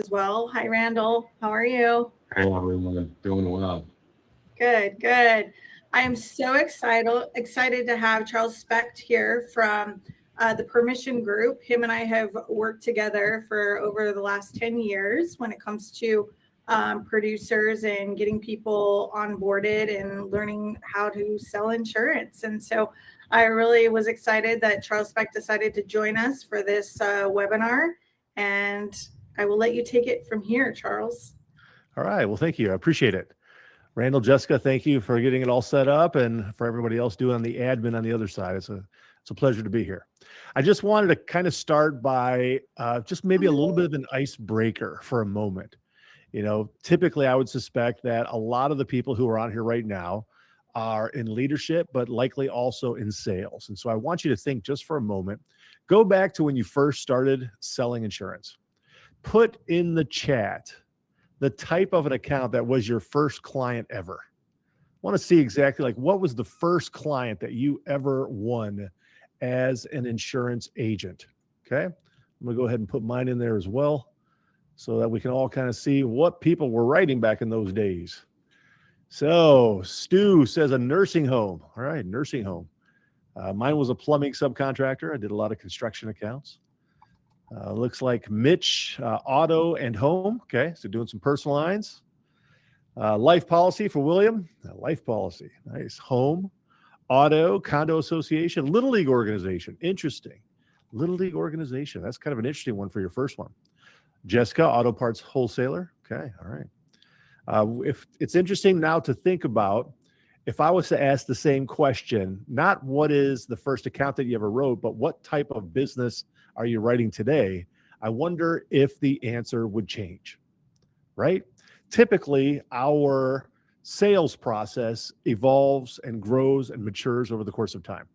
as well. Hi, Randall. How are you? Hey everyone, doing well. Good, good. I am so excited to have Charles Specht here from the Permission Group. Him and I have worked together for over the last 10 years when it comes to producers and getting people onboarded and learning how to sell insurance. And so I really was excited that Charles Specht decided to join us for this webinar. And I will let you take it from here, Charles. All right. Well, thank you. I appreciate it. Randall, Jessica, thank you for getting it all set up and for everybody else doing the admin on the other side. It's a pleasure to be here. I just wanted to kind of start by just maybe a little bit of an icebreaker for a moment. Typically I would suspect that a lot of the people who are on here right now are in leadership, but likely also in sales. And so I want you to think just for a moment, go back to when you first started selling insurance. Put in the chat the type of an account that was your first client ever. I want to see exactly like what was the first client that you ever won as an insurance agent. Okay. I'm going to go ahead and put mine in there as well so that we can all kind of see what people were writing back in those days. So Stu says a nursing home. All right. Nursing home. Mine was a plumbing subcontractor. I did a lot of construction accounts. Looks like Mitch, auto and home. Okay, so doing some personal lines. Life policy for William. Life policy. Nice. Home, auto, condo association, Little League organization. Interesting. Little League organization. That's kind of an interesting one for your first one. Jessica, auto parts wholesaler. Okay, all right. If it's interesting now to think about, if I was to ask the same question, not what is the first account that you ever wrote, but what type of business are you writing today? I wonder if the answer would change, right? Typically, our sales process evolves and grows and matures over the course of time.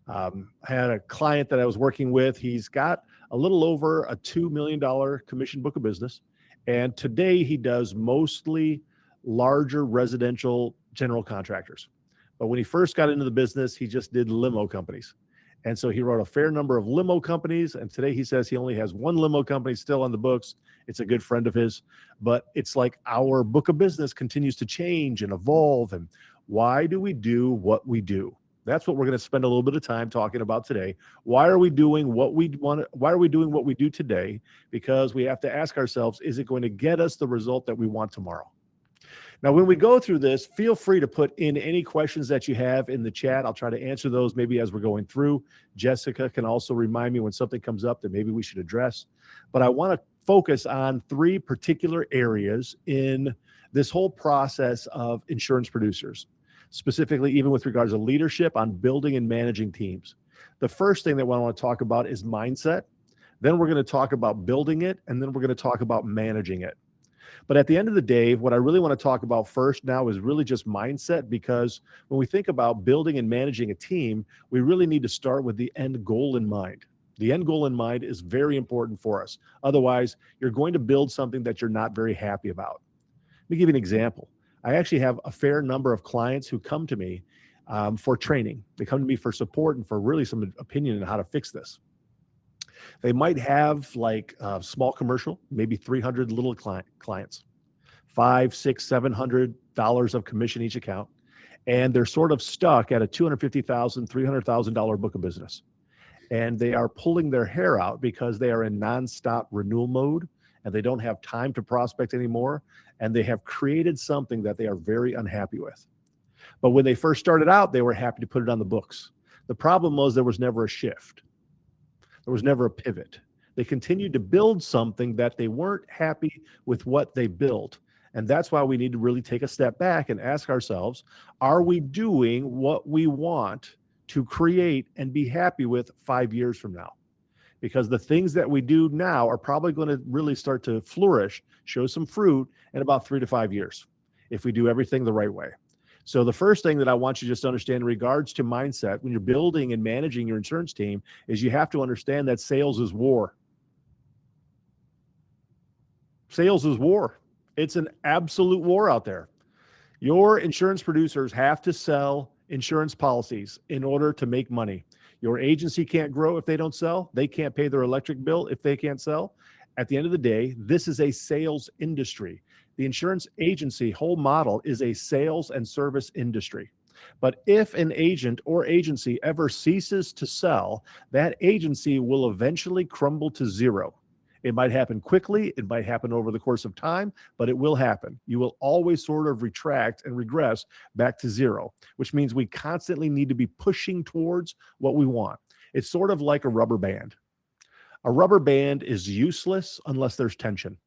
I had a client that I was working with. He's got a little over a $2 million commission book of business. And today he does mostly larger residential general contractors. But when he first got into the business, he just did limo companies. And so he wrote a fair number of limo companies. And today he says he only has one limo company still on the books. It's a good friend of his. But it's like our book of business continues to change and evolve. And why do we do what we do? That's what we're going to spend a little bit of time talking about today. Why are we doing what we want? Why are we doing what we do today? Because we have to ask ourselves, is it going to get us the result that we want tomorrow? Now, when we go through this, feel free to put in any questions that you have in the chat. I'll try to answer those maybe as we're going through. Jessica can also remind me when something comes up that maybe we should address. But I want to focus on three particular areas in this whole process of insurance producers, specifically even with regards to leadership on building and managing teams. The first thing that I want to talk about is mindset. Then we're going to talk about building it, and then we're going to talk about managing it. But at the end of the day, what I really want to talk about first now is really just mindset, because when we think about building and managing a team, we really need to start with the end goal in mind. The end goal in mind is very important for us. Otherwise, you're going to build something that you're not very happy about. Let me give you an example. I actually have a fair number of clients who come to me for training. They come to me for support and for really some opinion on how to fix this. They might have like a small commercial, maybe 300 little clients, $500, $600, $700 of commission each account. And they're sort of stuck at a $250,000, $300,000 book of business. And they are pulling their hair out because they are in nonstop renewal mode and they don't have time to prospect anymore. And they have created something that they are very unhappy with. But when they first started out, they were happy to put it on the books. The problem was there was never a shift. There was never a pivot. They continued to build something that they weren't happy with what they built. And that's why we need to really take a step back and ask ourselves, are we doing what we want to create and be happy with 5 years from now? Because the things that we do now are probably going to really start to flourish, show some fruit in about 3 to 5 years if we do everything the right way. So the first thing that I want you just to understand in regards to mindset when you're building and managing your insurance team is you have to understand that sales is war. Sales is war. It's an absolute war out there. Your insurance producers have to sell insurance policies in order to make money. Your agency can't grow if they don't sell. They can't pay their electric bill if they can't sell. At the end of the day, this is a sales industry. The insurance agency whole model is a sales and service industry. But if an agent or agency ever ceases to sell, that agency will eventually crumble to zero. It might happen quickly, it might happen over the course of time, but it will happen. You will always sort of retract and regress back to zero, which means we constantly need to be pushing towards what we want. It's sort of like a rubber band. A rubber band is useless unless there's tension.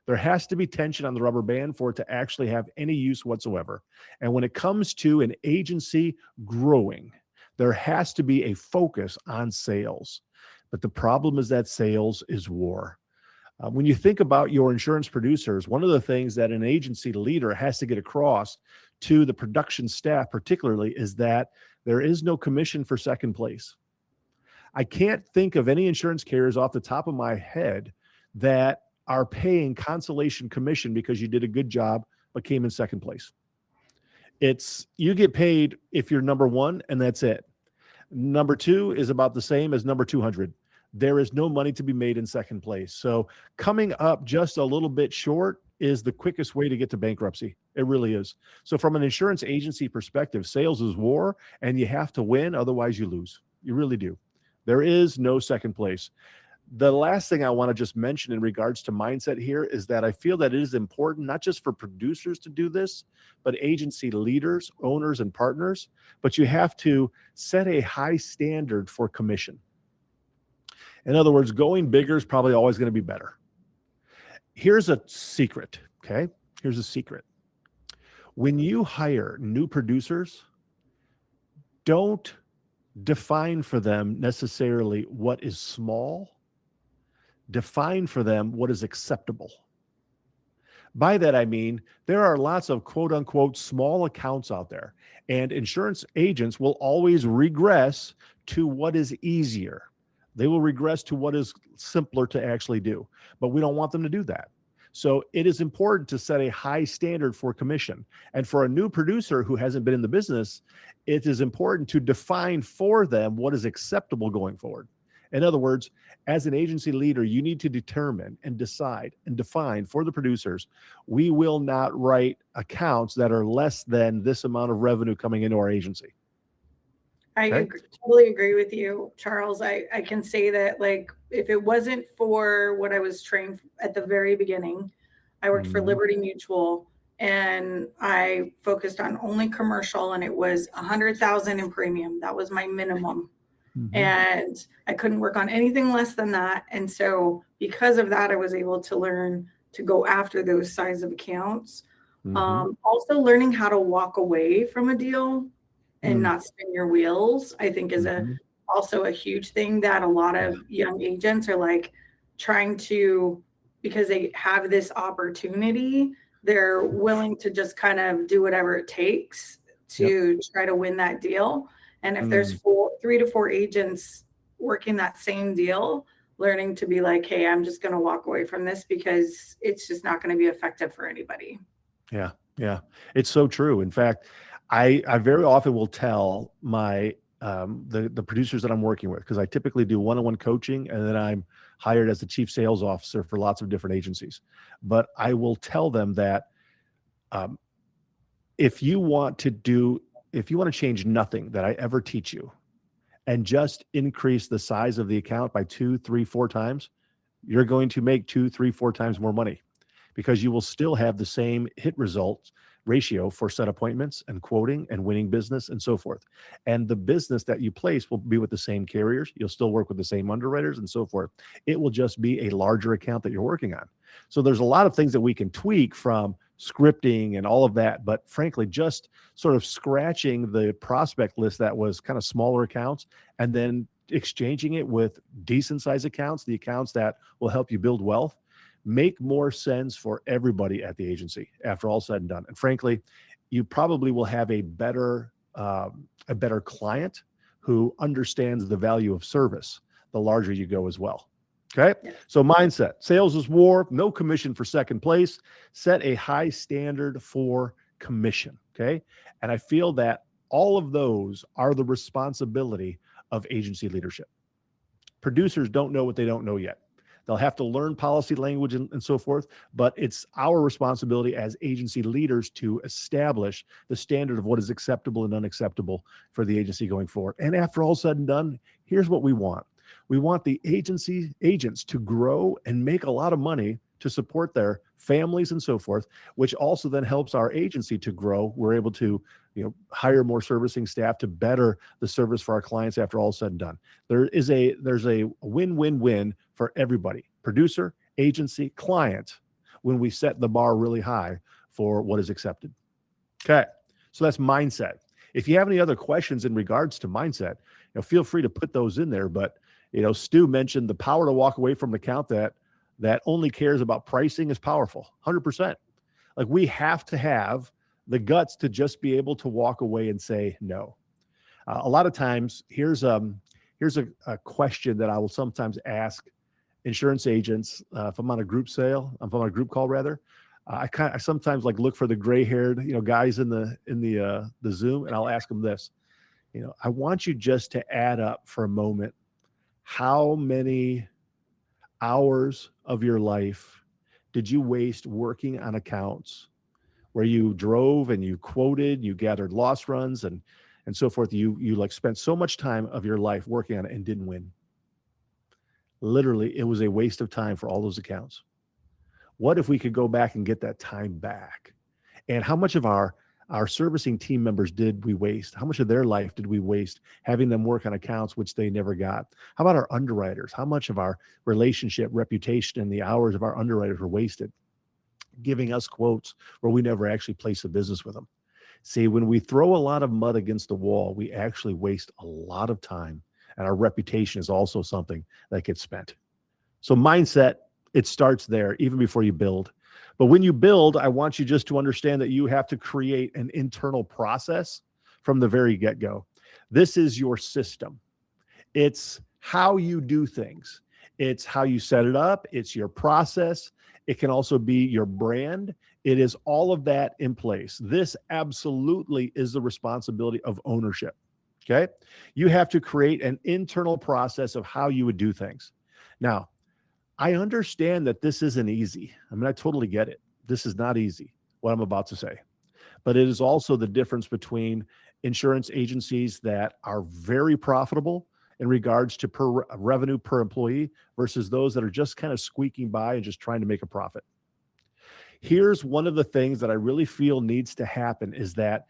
There has to be tension on the rubber band for it to actually have any use whatsoever. And when it comes to an agency growing, there has to be a focus on sales. But the problem is that sales is war. When you think about your insurance producers, one of the things that an agency leader has to get across to the production staff particularly is that there is no commission for second place. I can't think of any insurance carriers off the top of my head that are paying consolation commission because you did a good job but came in second place. It's you get paid if you're number one and that's it. Number two is about the same as number 200. There is no money to be made in second place. So coming up just a little bit short is the quickest way to get to bankruptcy. It really is. So from an insurance agency perspective, sales is war and you have to win. Otherwise you lose. You really do. There is no second place. The last thing I want to just mention in regards to mindset here is that I feel that it is important, not just for producers to do this, but agency leaders, owners, and partners, but you have to set a high standard for commission. In other words, going bigger is probably always going to be better. Here's a secret, okay? Here's a secret. When you hire new producers, don't define for them necessarily what is small. Define for them what is acceptable. By that, I mean, there are lots of quote unquote small accounts out there, and insurance agents will always regress to what is easier. They will regress to what is simpler to actually do, but we don't want them to do that. So it is important to set a high standard for commission. And for a new producer who hasn't been in the business, it is important to define for them what is acceptable going forward. In other words, as an agency leader, you need to determine and decide and define for the producers, we will not write accounts that are less than this amount of revenue coming into our agency. I totally agree with you, Charles. I can say that, like, if it wasn't for what I was trained at the very beginning, I worked for Liberty Mutual and I focused on only commercial, and it was 100,000 in premium. That was my minimum. And I couldn't work on anything less than that. And so because of that, I was able to learn to go after those size of accounts. Also learning how to walk away from a deal and not spin your wheels, I think is also a huge thing that a lot of young agents are like trying to, because they have this opportunity, they're willing to just kind of do whatever it takes to try to win that deal. And if there's 3 to 4 agents working that same deal, learning to be like, hey, I'm just going to walk away from this because it's just not going to be effective for anybody. Yeah. It's so true. In fact, I very often will tell my the producers that I'm working with, because I typically do one-on-one coaching, and then I'm hired as the chief sales officer for lots of different agencies. But I will tell them that if you want to change nothing that I ever teach you and just increase the size of the account by 2, 3, 4 times, you're going to make 2, 3, 4 times more money, because you will still have the same hit results ratio for set appointments and quoting and winning business and so forth. And the business that you place will be with the same carriers. You'll still work with the same underwriters and so forth. It will just be a larger account that you're working on. So there's a lot of things that we can tweak from scripting and all of that, but frankly, just sort of scratching the prospect list that was kind of smaller accounts and then exchanging it with decent size accounts, the accounts that will help you build wealth, make more sense for everybody at the agency after all said and done. And frankly, you probably will have a better client who understands the value of service the larger you go as well. Okay. Yeah. So mindset, sales is war, no commission for second place, set a high standard for commission. Okay. And I feel that all of those are the responsibility of agency leadership. Producers don't know what they don't know yet. They'll have to learn policy language and so forth, but it's our responsibility as agency leaders to establish the standard of what is acceptable and unacceptable for the agency going forward. And after all said and done, here's what we want. We want the agents to grow and make a lot of money to support their families and so forth, which also then helps our agency to grow. We're able to, hire more servicing staff to better the service for our clients after all said and done. There's a win-win-win for everybody, producer, agency, client, when we set the bar really high for what is accepted. Okay, so that's mindset. If you have any other questions in regards to mindset, feel free to put those in there. But Stu mentioned the power to walk away from an account that only cares about pricing is powerful, 100%. Like, we have to have the guts to just be able to walk away and say no. A lot of times, here's a question that I will sometimes ask insurance agents if I'm on a group call rather. I sometimes look for the gray-haired guys in the Zoom, and I'll ask them this. I want you just to add up for a moment how many hours of your life did you waste working on accounts where you drove and you quoted, you gathered loss runs and so forth. You spent so much time of your life working on it and didn't win. Literally, it was a waste of time for all those accounts. What if we could go back and get that time back? And how much of our servicing team members did we waste? How much of their life did we waste having them work on accounts which they never got? How about our underwriters? How much of our relationship, reputation, and the hours of our underwriters were wasted giving us quotes where we never actually placed a business with them? See, when we throw a lot of mud against the wall, we actually waste a lot of time, and our reputation is also something that gets spent. So mindset, it starts there even before you build. But when you build, I want you just to understand that you have to create an internal process from the very get-go. This is your system. It's how you do things. It's how you set it up. It's your process. It can also be your brand. It is all of that in place. This absolutely is the responsibility of ownership. Okay? You have to create an internal process of how you would do things. Now, I understand that this isn't easy. I mean, I totally get it. This is not easy, what I'm about to say. But it is also the difference between insurance agencies that are very profitable in regards to revenue per employee versus those that are just kind of squeaking by and just trying to make a profit. Here's one of the things that I really feel needs to happen is that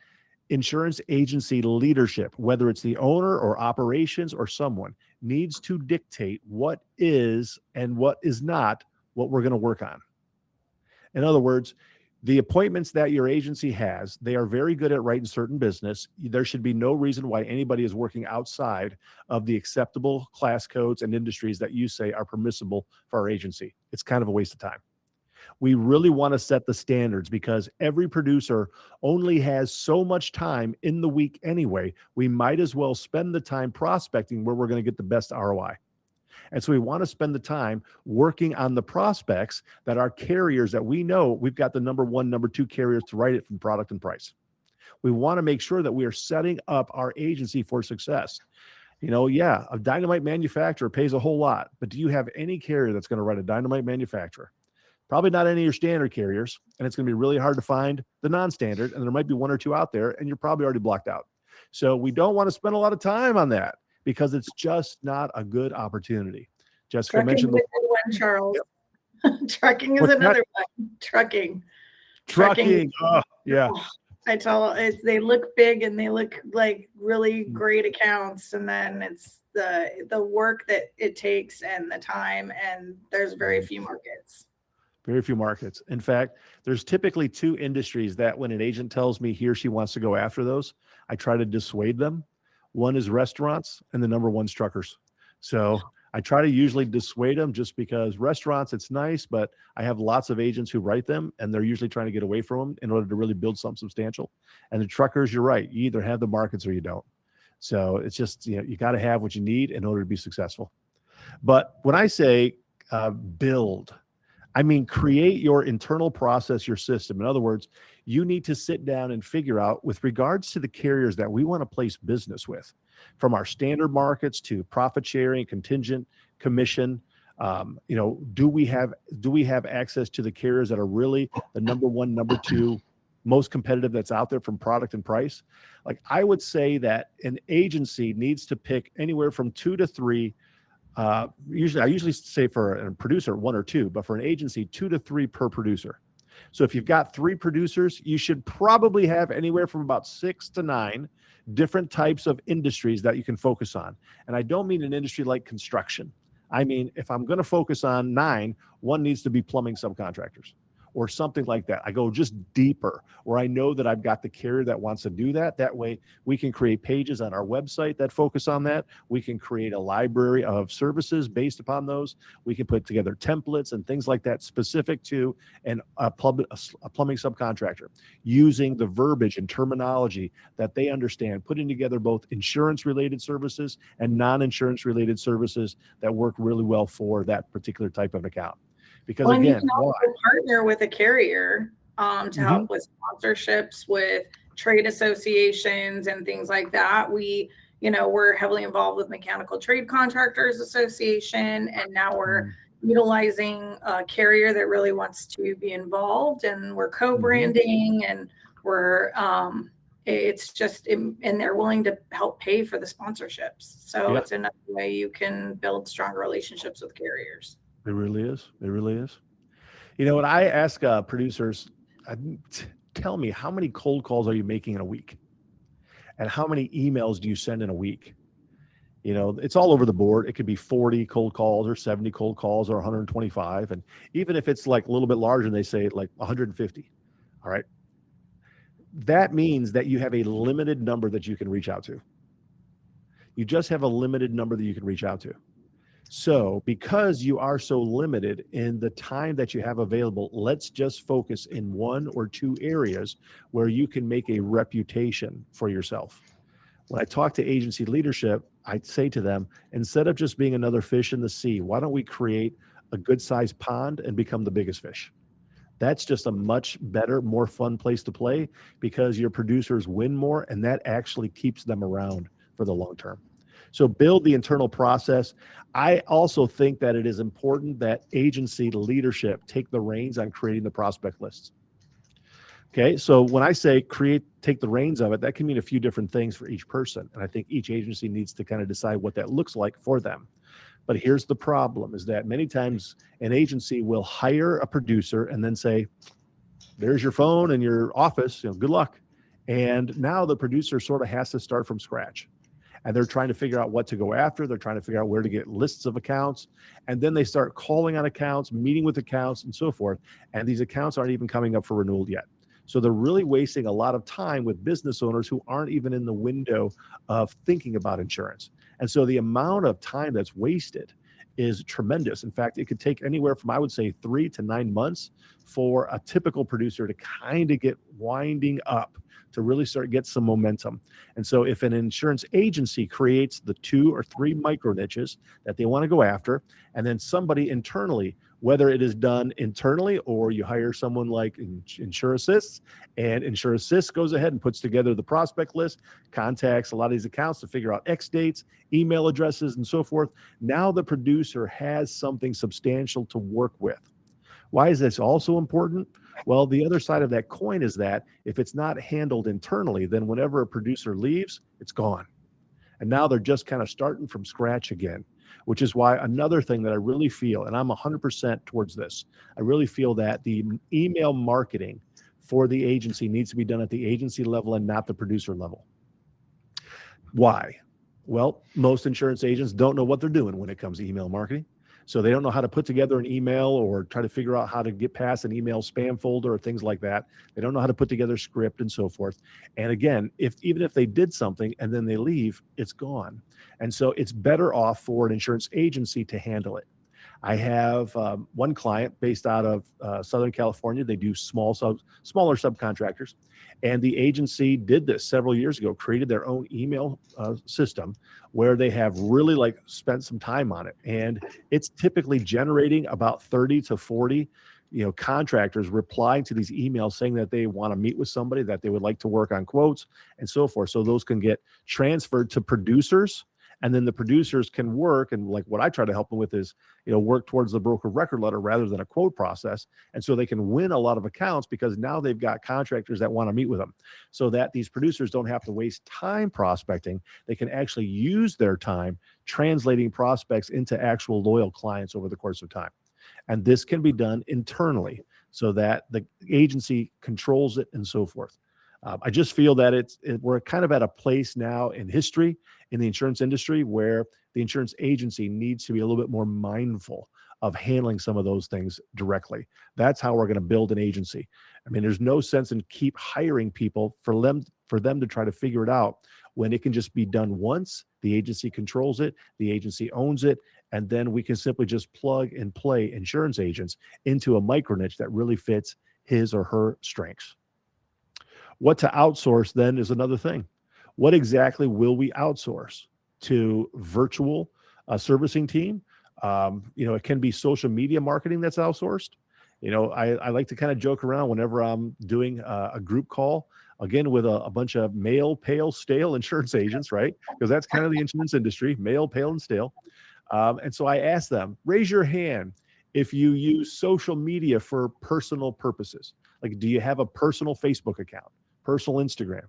insurance agency leadership, whether it's the owner or operations or someone, needs to dictate what is and what is not what we're going to work on. In other words, the appointments that your agency has, they are very good at writing certain business. There should be no reason why anybody is working outside of the acceptable class codes and industries that you say are permissible for our agency. It's kind of a waste of time. We really want to set the standards because every producer only has so much time in the week anyway. We might as well spend the time prospecting where we're going to get the best ROI. And so we want to spend the time working on the prospects that are carriers that we know we've got the number one, number two carriers to write it from product and price. We want to make sure that we are setting up our agency for success. A dynamite manufacturer pays a whole lot, but do you have any carrier that's going to write a dynamite manufacturer? Probably not any of your standard carriers, and it's going to be really hard to find the non-standard, and there might be one or two out there, and you're probably already blocked out. So we don't want to spend a lot of time on that because it's just not a good opportunity. Jessica Trucking mentioned is a good one, Charles. Yep. Trucking is another one. Trucking. Oh, yeah. I tell they look big and they look like really great accounts, and then it's the work that it takes and the time, and there's very few markets. Very few markets. In fact, there's typically two industries that when an agent tells me he or she wants to go after those, I try to dissuade them. One is restaurants and the number one's truckers. So I try to usually dissuade them just because restaurants, it's nice, but I have lots of agents who write them and they're usually trying to get away from them in order to really build something substantial. And the truckers, you're right. You either have the markets or you don't. So it's just, you got to have what you need in order to be successful. But when I say build, I mean, create your internal process, your system. In other words, you need to sit down and figure out with regards to the carriers that we want to place business with, from our standard markets to profit sharing, contingent, commission, Do we have access to the carriers that are really the number one, number two most competitive that's out there from product and price? Like, I would say that an agency needs to pick anywhere from 2 to 3. I usually say for a producer 1 or 2, but for an agency 2 to 3 per producer. So if you've got 3 producers, you should probably have anywhere from about 6 to 9 different types of industries that you can focus on. And I don't mean an industry like construction. I mean, if I'm going to focus on 9, one needs to be plumbing subcontractors or something like that. I go just deeper, where I know that I've got the carrier that wants to do that. That way we can create pages on our website that focus on that. We can create a library of services based upon those. We can put together templates and things like that specific to a plumbing subcontractor, using the verbiage and terminology that they understand, putting together both insurance related services and non-insurance related services that work really well for that particular type of account. Because Well, and you again, can also partner with a carrier to help with sponsorships, with trade associations and things like that. We're heavily involved with Mechanical Trade Contractors Association, and now we're utilizing a carrier that really wants to be involved, and we're co-branding, and we're and they're willing to help pay for the sponsorships. So it's another way you can build stronger relationships with carriers. It really is. It really is. When I ask producers, tell me, how many cold calls are you making in a week? And how many emails do you send in a week? It's all over the board. It could be 40 cold calls or 70 cold calls or 125. And even if it's like a little bit larger, and they say like 150. All right. That means that you have a limited number that you can reach out to. You just have a limited number that you can reach out to. So because you are so limited in the time that you have available, let's just focus in 1 or 2 areas where you can make a reputation for yourself. When I talk to agency leadership, I'd say to them, instead of just being another fish in the sea, why don't we create a good sized pond and become the biggest fish? That's just a much better, more fun place to play, because your producers win more, and that actually keeps them around for the long term. So build the internal process. I also think that it is important that agency leadership take the reins on creating the prospect lists. Okay, so when I say take the reins of it, that can mean a few different things for each person. And I think each agency needs to kind of decide what that looks like for them. But here's the problem, is that many times an agency will hire a producer and then say, there's your phone and your office, good luck. And now the producer sort of has to start from scratch. And they're trying to figure out what to go after. They're trying to figure out where to get lists of accounts. And then they start calling on accounts, meeting with accounts, and so forth. And these accounts aren't even coming up for renewal yet. So they're really wasting a lot of time with business owners who aren't even in the window of thinking about insurance. And so the amount of time that's wasted is tremendous. In fact, it could take anywhere from, I would say, 3 to 9 months for a typical producer to kind of get winding up, to really get some momentum. And so if an insurance agency creates the 2 or 3 micro niches that they want to go after, and then somebody internally, whether it is done internally or you hire someone like Insure Assist, and Insure Assist goes ahead and puts together the prospect list, contacts a lot of these accounts to figure out X dates, email addresses, and so forth. Now the producer has something substantial to work with. Why is this also important? Well, the other side of that coin is that if it's not handled internally, then whenever a producer leaves, it's gone. And now they're just kind of starting from scratch again, which is why another thing that I really feel, and I'm 100% towards this, I really feel that the email marketing for the agency needs to be done at the agency level and not the producer level. Why? Well, most insurance agents don't know what they're doing when it comes to email marketing. So they don't know how to put together an email or try to figure out how to get past an email spam folder or things like that. They don't know how to put together a script and so forth. And again, even if they did something and then they leave, it's gone. And so it's better off for an insurance agency to handle it. I have one client based out of Southern California. They do smaller subcontractors. And the agency did this several years ago, created their own email system where they have really spent some time on it. And it's typically generating about 30 to 40 contractors replying to these emails saying that they want to meet with somebody, that they would like to work on quotes and so forth. So those can get transferred to producers. And then the producers can work, and like what I try to help them with is, work towards the broker record letter rather than a quote process. And so they can win a lot of accounts because now they've got contractors that want to meet with them, so that these producers don't have to waste time prospecting. They can actually use their time translating prospects into actual loyal clients over the course of time. And this can be done internally so that the agency controls it and so forth. I just feel that we're kind of at a place now in history in the insurance industry where the insurance agency needs to be a little bit more mindful of handling some of those things directly. That's how we're going to build an agency. I mean, there's no sense in keep hiring people for them to try to figure it out when it can just be done once. The agency controls it, the agency owns it, and then we can simply just plug and play insurance agents into a micro niche that really fits his or her strengths. What to outsource then is another thing. What exactly will we outsource to virtual servicing team? It can be social media marketing that's outsourced. I like to kind of joke around whenever I'm doing a group call, again, with a bunch of male, pale, stale insurance agents, right? Because that's kind of the insurance industry, male, pale, and stale. And so I ask them, raise your hand if you use social media for personal purposes. Like, do you have a personal Facebook account, personal Instagram?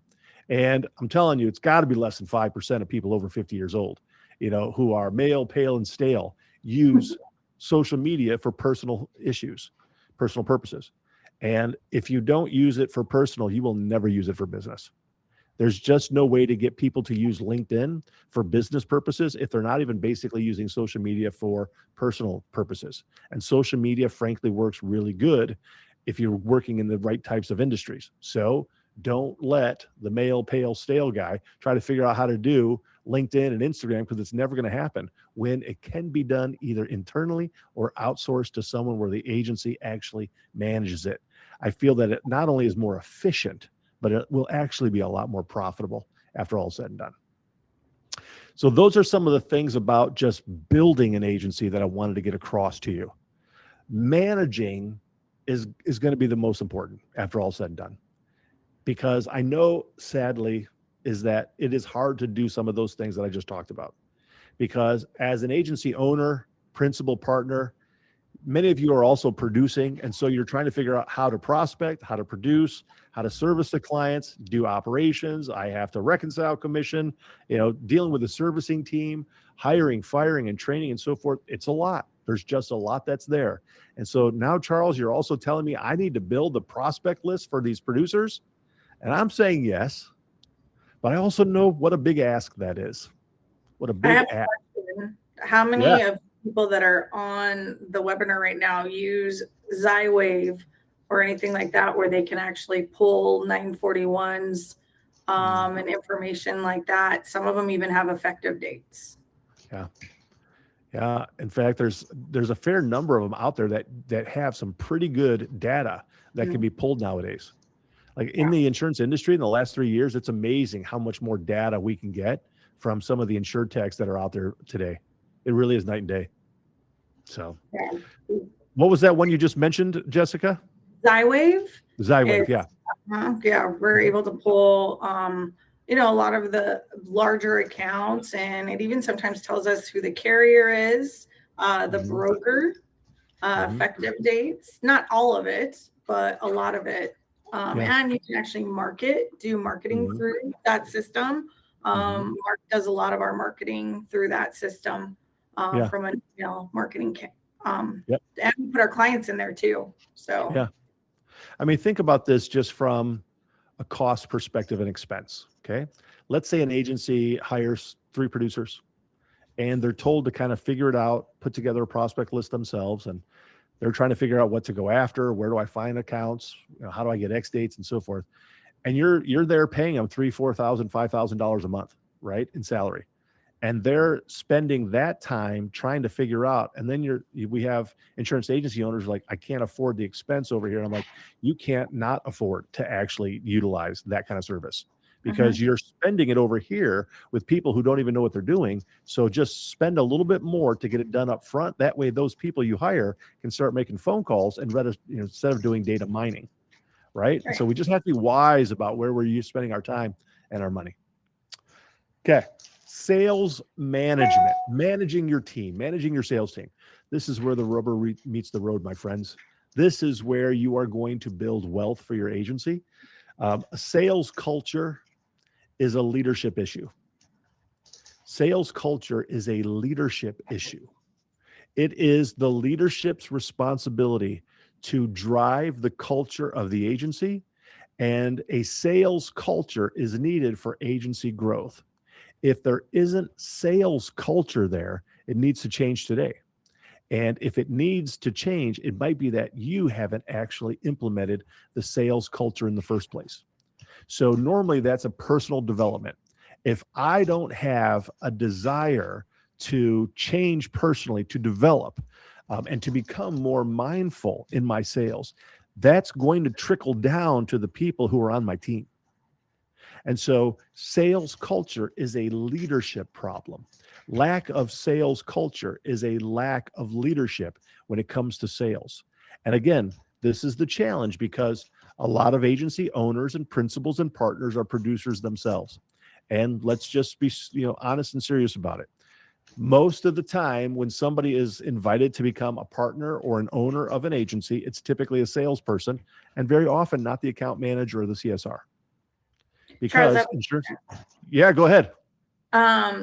And I'm telling you, it's got to be less than 5% of people over 50 years old, who are male, pale, and stale, use social media for personal issues, personal purposes. And if you don't use it for personal, you will never use it for business. There's just no way to get people to use LinkedIn for business purposes if they're not even basically using social media for personal purposes. And social media, frankly, works really good if you're working in the right types of industries. So don't let the male, pale, stale guy try to figure out how to do LinkedIn and Instagram, because it's never going to happen when it can be done either internally or outsourced to someone where the agency actually manages it. I feel that it not only is more efficient, but it will actually be a lot more profitable after all said and done. So those are some of the things about just building an agency that I wanted to get across to you. Managing is going to be the most important after all said and done, because I know, sadly, is that it is hard to do some of those things that I just talked about. Because as an agency owner, principal partner, many of you are also producing. And so you're trying to figure out how to prospect, how to produce, how to service the clients, do operations. I have to reconcile commission, dealing with the servicing team, hiring, firing, and training, and so forth. It's a lot. There's just a lot that's there. And so now, Charles, you're also telling me I need to build the prospect list for these producers. And I'm saying yes, but I also know what a big ask that is. What a big ask. How many of people that are on the webinar right now use Zywave or anything like that, where they can actually pull 941s and information like that? Some of them even have effective dates. Yeah. In fact, there's a fair number of them out there that have some pretty good data that can be pulled nowadays. Like in the insurance industry in the last 3 years, it's amazing how much more data we can get from some of the insured techs that are out there today. It really is night and day. So what was that one you just mentioned, Jessica? Zywave. Yeah. Yeah, we're able to pull, a lot of the larger accounts, and it even sometimes tells us who the carrier is, the broker, effective dates, not all of it, but a lot of it. And you can actually do marketing through that system. Mark does a lot of our marketing through that system from an email marketing. And we put our clients in there too. So, I mean, think about this just from a cost perspective and expense. Okay. Let's say an agency hires 3 producers and they're told to kind of figure it out, put together a prospect list themselves, and they're trying to figure out what to go after. Where do I find accounts? How do I get X dates and so forth? And you're there paying them $3,000, $4,000, $5,000 a month, right, in salary, and they're spending that time trying to figure out. And then we have insurance agency owners like, I can't afford the expense over here. And I'm like, you can't not afford to actually utilize that kind of service, because you're spending it over here with people who don't even know what they're doing. So just spend a little bit more to get it done up front. That way, those people you hire can start making phone calls and instead of doing data mining, right? So we just have to be wise about where we're spending our time and our money. Okay. sales management, managing your team, managing your sales team. This is where the rubber meets the road, my friends. This is where you are going to build wealth for your agency. A sales culture is a leadership issue. Sales culture is a leadership issue. It is the leadership's responsibility to drive the culture of the agency, and a sales culture is needed for agency growth. If there isn't sales culture there, it needs to change today. And if it needs to change, it might be that you haven't actually implemented the sales culture in the first place. So normally that's a personal development. If I don't have a desire to change personally, to develop, and to become more mindful in my sales, that's going to trickle down to the people who are on my team. And so sales culture is a leadership problem. Lack of sales culture is a lack of leadership when it comes to sales. And again, this is the challenge because a lot of agency owners and principals and partners are producers themselves. And let's just be, honest and serious about it. Most of the time when somebody is invited to become a partner or an owner of an agency, it's typically a salesperson and very often not the account manager or the CSR. Because Charles, insurance. Yeah, go ahead.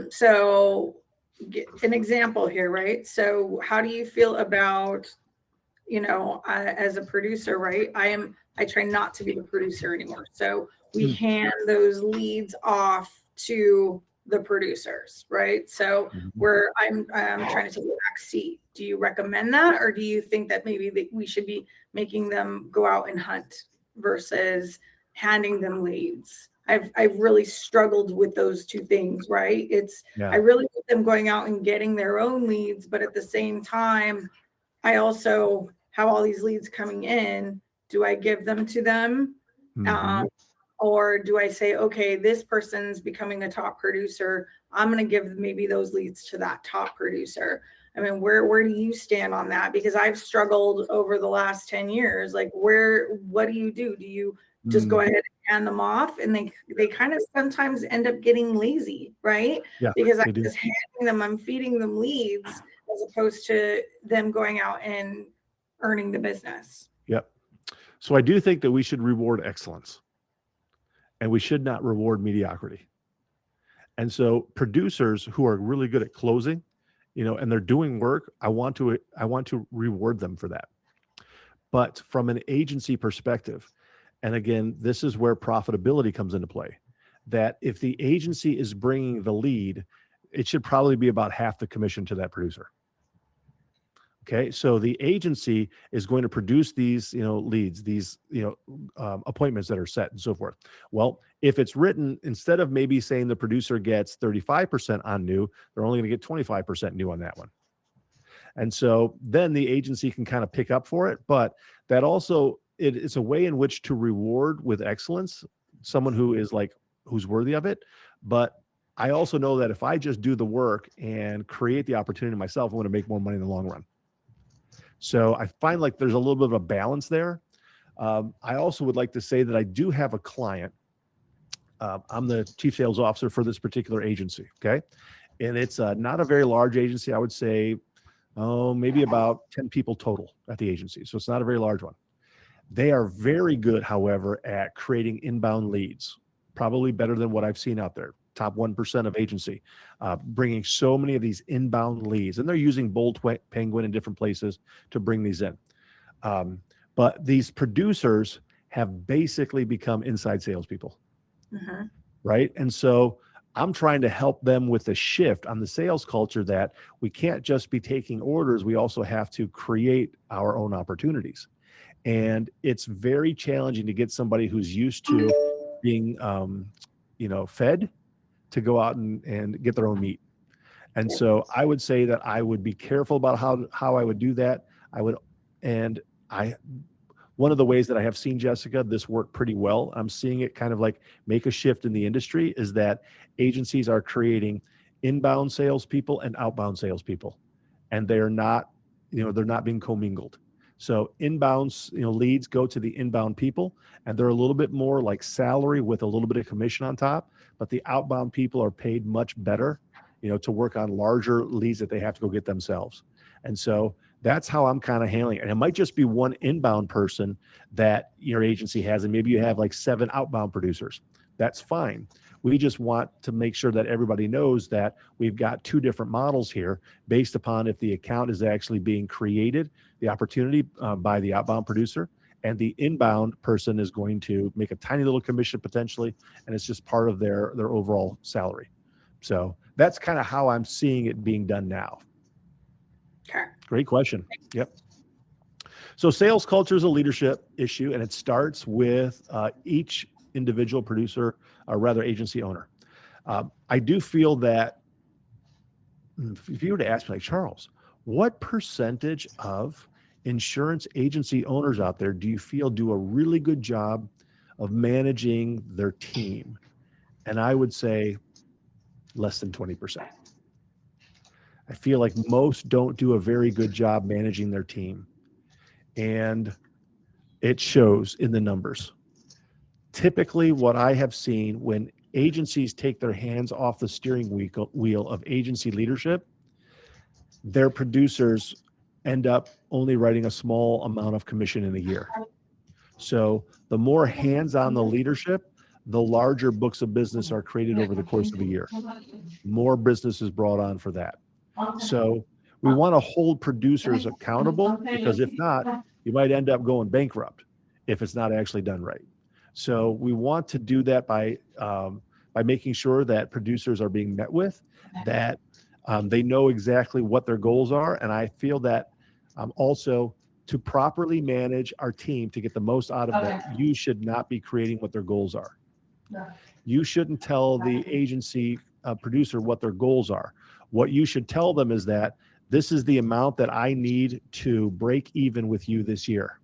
so an example here, right? So how do you feel about, as a producer, right? I try not to be the producer anymore. So we hand those leads off to the producers, right? So I'm trying to take a back seat. Do you recommend that? Or do you think that maybe we should be making them go out and hunt versus handing them leads? I've really struggled with those two things, right? I really want them going out and getting their own leads, but at the same time, I also have all these leads coming in. Do I give them to them? Or do I say, okay, this person's becoming a top producer. I'm going to give maybe those leads to that top producer. I mean, where do you stand on that? Because I've struggled over the last 10 years. Like what do you do? Do you just go ahead and hand them off? And they kind of sometimes end up getting lazy, right? Yeah, because I'm just handing them, I'm feeding them leads as opposed to them going out and earning the business. Yep. So I do think that we should reward excellence and we should not reward mediocrity. And so producers who are really good at closing, and they're doing work, I want to reward them for that. But from an agency perspective, and again, this is where profitability comes into play, that if the agency is bringing the lead, it should probably be about half the commission to that producer. Okay, so the agency is going to produce these, leads, these, appointments that are set and so forth. Well, if it's written, instead of maybe saying the producer gets 35% on new, they're only going to get 25% new on that one. And so then the agency can kind of pick up for it, but that also, it's a way in which to reward with excellence someone who's worthy of it. But I also know that if I just do the work and create the opportunity myself, I'm going to make more money in the long run. So I find like there's a little bit of a balance there. I also would like to say that I do have a client. I'm the chief sales officer for this particular agency. Okay. And it's not a very large agency. I would say, maybe about 10 people total at the agency. So it's not a very large one. They are very good, however, at creating inbound leads, probably better than what I've seen out there. Top 1% of agency, bringing so many of these inbound leads, and they're using Bold Penguin in different places to bring these in. But these producers have basically become inside salespeople, right? And so I'm trying to help them with a shift on the sales culture that we can't just be taking orders. We also have to create our own opportunities. And it's very challenging to get somebody who's used to being, fed to go out and get their own meat. And so I would say that I would be careful about how I would do that. One of the ways that I have seen, Jessica, this work pretty well, I'm seeing it kind of like make a shift in the industry, is that agencies are creating inbound salespeople and outbound salespeople, and they're not being commingled. So inbound, leads go to the inbound people, and they're a little bit more like salary with a little bit of commission on top. But the outbound people are paid much better, to work on larger leads that they have to go get themselves. And so that's how I'm kind of handling it. And it might just be one inbound person that your agency has, and maybe you have like 7 outbound producers. That's fine. We just want to make sure that everybody knows that we've got 2 different models here based upon if the account is actually being created, the opportunity by the outbound producer, and the inbound person is going to make a tiny little commission potentially, and it's just part of their overall salary. So that's kind of how I'm seeing it being done now. Okay. Great question. Yep. So sales culture is a leadership issue, and it starts with each individual producer, or rather agency owner. I do feel that if you were to ask me, like, Charles, what percentage of insurance agency owners out there do you feel do a really good job of managing their team? And I would say less than 20%. I feel like most don't do a very good job managing their team. And it shows in the numbers. Typically, what I have seen when agencies take their hands off the steering wheel of agency leadership, their producers end up only writing a small amount of commission in a year. So the more hands-on the leadership, the larger books of business are created over the course of a year. More business is brought on for that. So we want to hold producers accountable, because if not, you might end up going bankrupt if it's not actually done right. So we want to do that by making sure that producers are being met with, that they know exactly what their goals are. And I feel that also, to properly manage our team to get the most out of it, you should not be creating what their goals are. You shouldn't tell the agency producer what their goals are. What you should tell them is that this is the amount that I need to break even with you this year.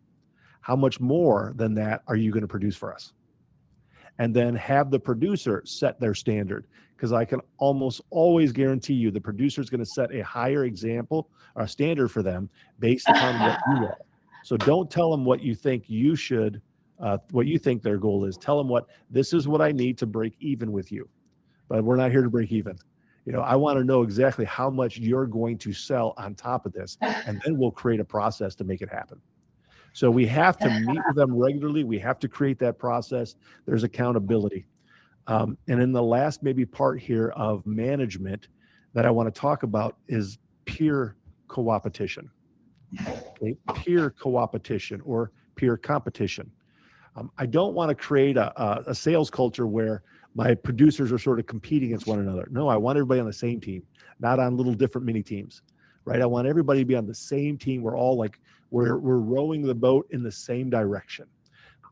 How much more than that are you going to produce for us? And then have the producer set their standard, because I can almost always guarantee you the producer is going to set a higher example or a standard for them based upon what you are. So don't tell them what you think you should, what you think their goal is. Tell them this is what I need to break even with you. But we're not here to break even. I want to know exactly how much you're going to sell on top of this, and then we'll create a process to make it happen. So we have to meet with them regularly. We have to create that process. There's accountability. And in the last maybe part here of management that I want to talk about is peer co-opetition. Okay? Peer co-opetition or peer competition. I don't want to create a sales culture where my producers are sort of competing against one another. No, I want everybody on the same team, not on little different mini teams, right? I want everybody to be on the same team. We're all like, we're rowing the boat in the same direction.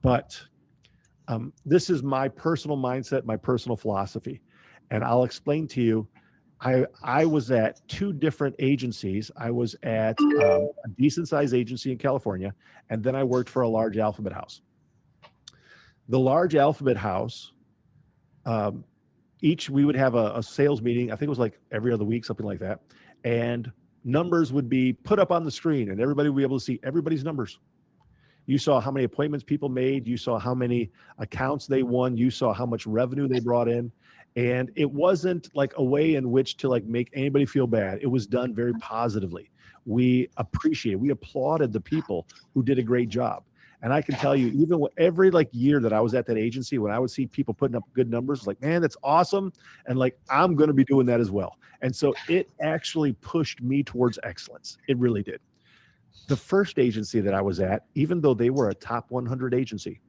But this is my personal mindset, my personal philosophy. And I'll explain to you, I was at 2 different agencies. I was at a decent sized agency in California, and then I worked for a large alphabet house. The large alphabet house, we would have a sales meeting. I think it was like every other week, something like that. And numbers would be put up on the screen, and everybody would be able to see everybody's numbers. You saw how many appointments people made. You saw how many accounts they won. You saw how much revenue they brought in. And it wasn't like a way in which to like make anybody feel bad. It was done very positively. We applauded the people who did a great job. And I can tell you, even every year that I was at that agency, when I would see people putting up good numbers, like, man, that's awesome. And like, I'm going to be doing that as well. And so it actually pushed me towards excellence. It really did. The first agency that I was at, even though they were a top 100 agency,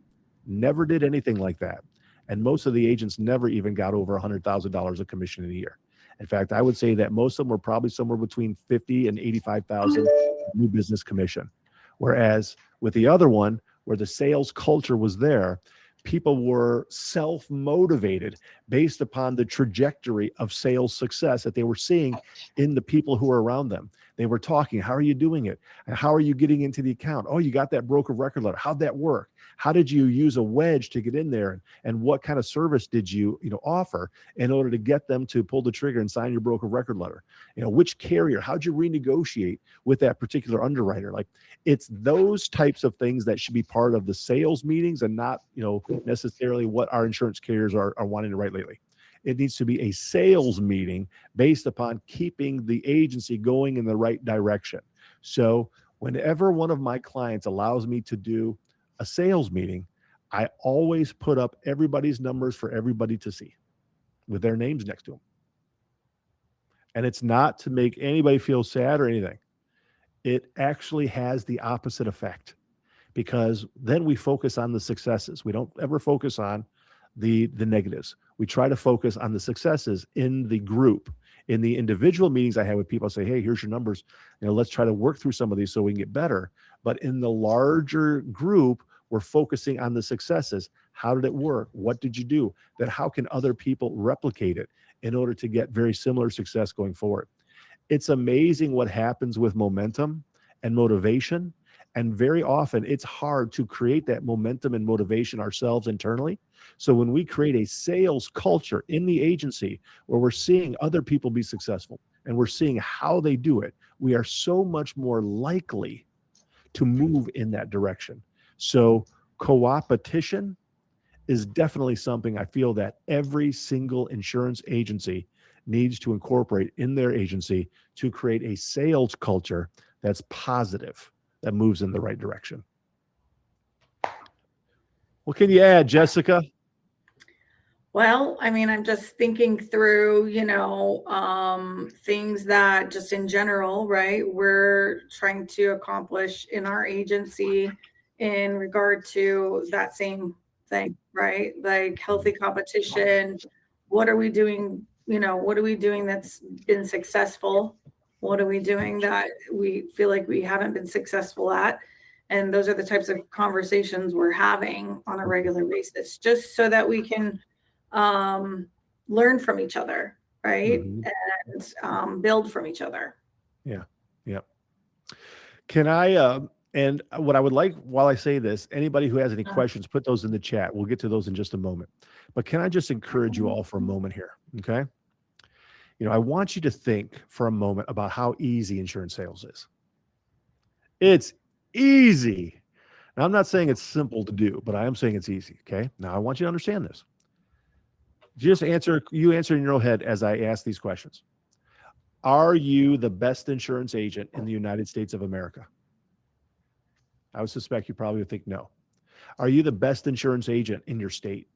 never did anything like that. And most of the agents never even got over $100,000 of commission in a year. In fact, I would say that most of them were probably somewhere between 50 and 85,000 new business commission. Whereas with the other one, where the sales culture was there, people were self-motivated based upon the trajectory of sales success that they were seeing in the people who were around them. They were talking, how are you doing it? And how are you getting into the account? Oh, you got that broker record letter. How'd that work? How did you use a wedge to get in there? And what kind of service did you offer in order to get them to pull the trigger and sign your broker record letter? Which carrier, how'd you renegotiate with that particular underwriter? Like, it's those types of things that should be part of the sales meetings, and not, necessarily what our insurance carriers are wanting to write lately. It needs to be a sales meeting based upon keeping the agency going in the right direction. So whenever one of my clients allows me to do a sales meeting, I always put up everybody's numbers for everybody to see with their names next to them. And it's not to make anybody feel sad or anything. It actually has the opposite effect, because then we focus on the successes. We don't ever focus on the negatives. We try to focus on the successes in the group. In the individual meetings I have with people, I say, hey, here's your numbers. Let's try to work through some of these so we can get better. But in the larger group, we're focusing on the successes. How did it work? What did you do? Then how can other people replicate it in order to get very similar success going forward? It's amazing what happens with momentum and motivation. And very often it's hard to create that momentum and motivation ourselves internally. So when we create a sales culture in the agency where we're seeing other people be successful and we're seeing how they do it, we are so much more likely to move in that direction. So co-opetition is definitely something I feel that every single insurance agency needs to incorporate in their agency to create a sales culture that's positive, that moves in the right direction. What can you add, Jessica? Well, I'm just thinking through, things that just in general, right, we're trying to accomplish in our agency in regard to that same thing, right? Like healthy competition. What are we doing? What are we doing that's been successful? What are we doing that we feel like we haven't been successful at? And those are the types of conversations we're having on a regular basis, just so that we can learn from each other, right? And build from each other. Yeah. Can I, and what I would like, while I say this, anybody who has any questions, put those in the chat. We'll get to those in just a moment. But can I just encourage you all for a moment here? Okay. I want you to think for a moment about how easy insurance sales is. It's easy. Now, I'm not saying it's simple to do, but I am saying it's easy. Okay. Now I want you to understand this. Just answer in your own head as I ask these questions. Are you the best insurance agent in the United States of America? I would suspect you probably would think no. Are you the best insurance agent in your state?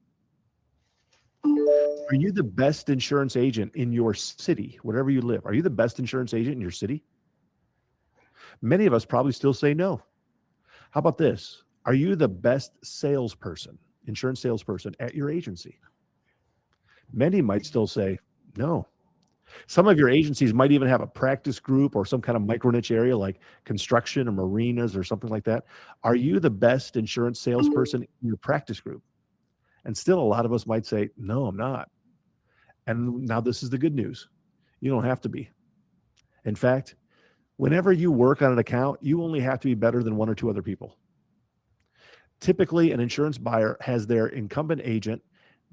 Are you the best insurance agent in your city, wherever you live? Are you the best insurance agent in your city? Many of us probably still say no. How about this? Are you the best salesperson, insurance salesperson at your agency? Many might still say no. Some of your agencies might even have a practice group or some kind of micro niche area like construction or marinas or something like that. Are you the best insurance salesperson in your practice group? And still a lot of us might say, no, I'm not. And now this is the good news. You don't have to be. In fact, whenever you work on an account, you only have to be better than one or two other people. Typically, an insurance buyer has their incumbent agent.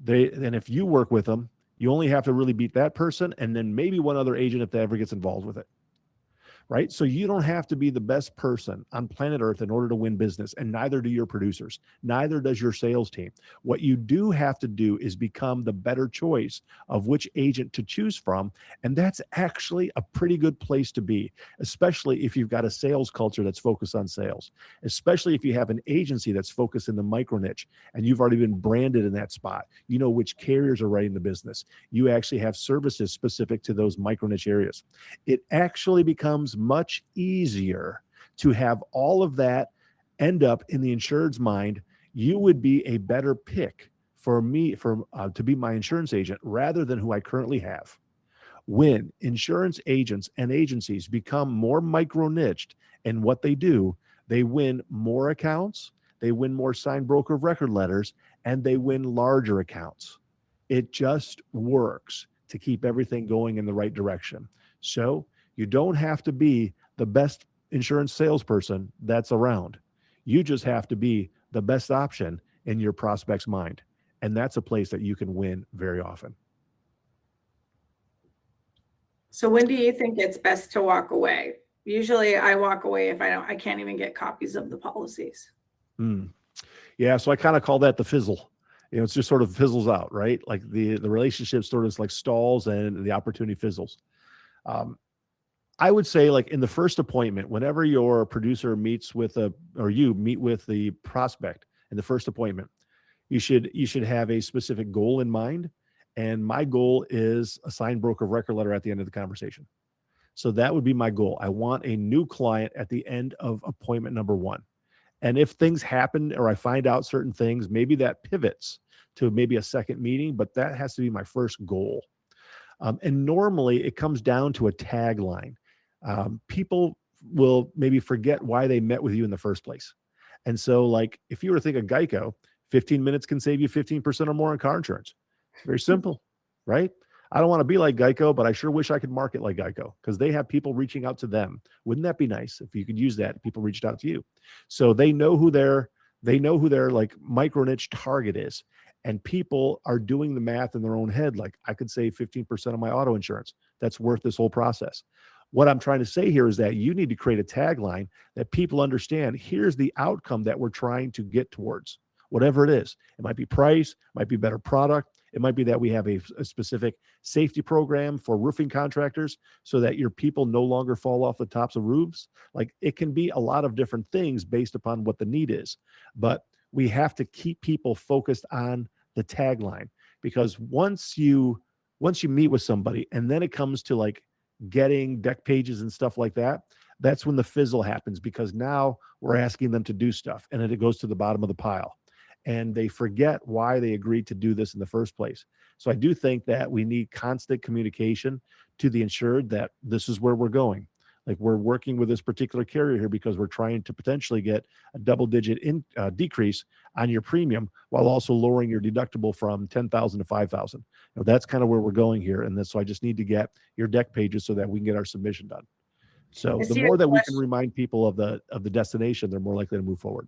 And if you work with them, you only have to really beat that person and then maybe one other agent if they ever gets involved with it. Right? So you don't have to be the best person on planet Earth in order to win business, and neither do your producers. Neither does your sales team. What you do have to do is become the better choice of which agent to choose from, and that's actually a pretty good place to be, especially if you've got a sales culture that's focused on sales, especially if you have an agency that's focused in the micro niche and you've already been branded in that spot. You know which carriers are writing the business. You actually have services specific to those micro niche areas. It actually becomes much easier to have all of that end up in the insured's mind. You would be a better pick for me to be my insurance agent rather than who I currently have. When insurance agents and agencies become more micro-niched in what they do, they win more accounts, they win more signed broker of record letters, and they win larger accounts. It just works to keep everything going in the right direction. So you don't have to be the best insurance salesperson that's around. You just have to be the best option in your prospect's mind. And that's a place that you can win very often. So when do you think it's best to walk away? Usually I walk away if I can't even get copies of the policies. Yeah, so I kind of call that the fizzle. It's just sort of fizzles out, right? Like the relationship sort of like stalls and the opportunity fizzles. I would say, like, in the first appointment, whenever your producer meets with you meet with the prospect in the first appointment, you should have a specific goal in mind. And my goal is a signed broker of record letter at the end of the conversation. So that would be my goal. I want a new client at the end of appointment number 1. And if things happen or I find out certain things, maybe that pivots to maybe a second meeting, but that has to be my first goal. And normally it comes down to a tagline. People will maybe forget why they met with you in the first place. And so, like, if you were to think of Geico, 15 minutes can save you 15% or more on car insurance. It's very simple, right? I don't want to be like Geico, but I sure wish I could market like Geico because they have people reaching out to them. Wouldn't that be nice if you could use that? People reached out to you. So they know who their like micro niche target is. And people are doing the math in their own head. Like, I could save 15% of my auto insurance. That's worth this whole process. What I'm trying to say here is that you need to create a tagline that people understand. Here's the outcome that we're trying to get towards, whatever it is. It might be price, might be better product. It might be that we have a specific safety program for roofing contractors so that your people no longer fall off the tops of roofs. Like, it can be a lot of different things based upon what the need is. But we have to keep people focused on the tagline, because once you meet with somebody and then it comes to like getting deck pages and stuff like that, that's when the fizzle happens, because now we're asking them to do stuff and then it goes to the bottom of the pile and they forget why they agreed to do this in the first place. So I do think that we need constant communication to the insured that this is where we're going. Like, we're working with this particular carrier here because we're trying to potentially get a double-digit decrease on your premium while also lowering your deductible from $10,000 to $5,000. That's kind of where we're going here. And so I just need to get your deck pages so that we can get our submission done. So the more that we can remind people of the destination, they're more likely to move forward.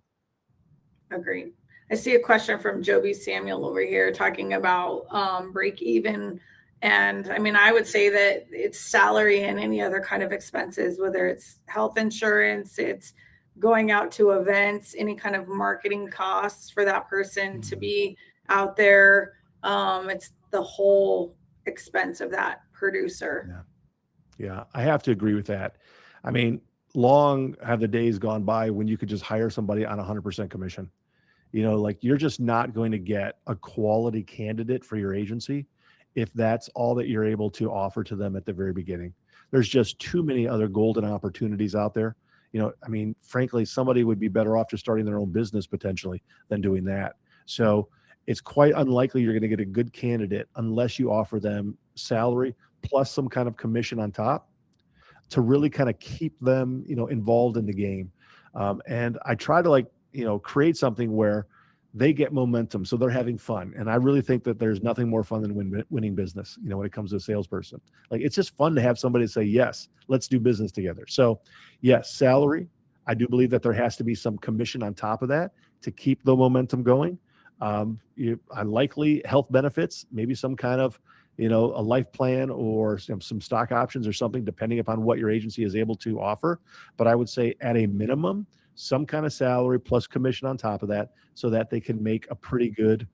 Agreed. I see a question from Joby Samuel over here talking about break even. And I mean, I would say that it's salary and any other kind of expenses, whether it's health insurance, it's going out to events, any kind of marketing costs for that person to be out there. It's the whole expense of that producer. Yeah, I have to agree with that. I mean, long have the days gone by when you could just hire somebody on 100% commission. Like, you're just not going to get a quality candidate for your agency if that's all that you're able to offer to them at the very beginning. There's just too many other golden opportunities out there. I mean, frankly, somebody would be better off just starting their own business potentially than doing that. So it's quite unlikely you're going to get a good candidate unless you offer them salary plus some kind of commission on top to really kind of keep them, involved in the game. And I try to create something where they get momentum, so they're having fun. And I really think that there's nothing more fun than winning business, when it comes to a salesperson. Like, it's just fun to have somebody say, yes, let's do business together. So yes, salary. I do believe that there has to be some commission on top of that to keep the momentum going. I likely health benefits, maybe some kind of, a life plan or some stock options or something, depending upon what your agency is able to offer. But I would say at a minimum, some kind of salary plus commission on top of that so that they can make a pretty good,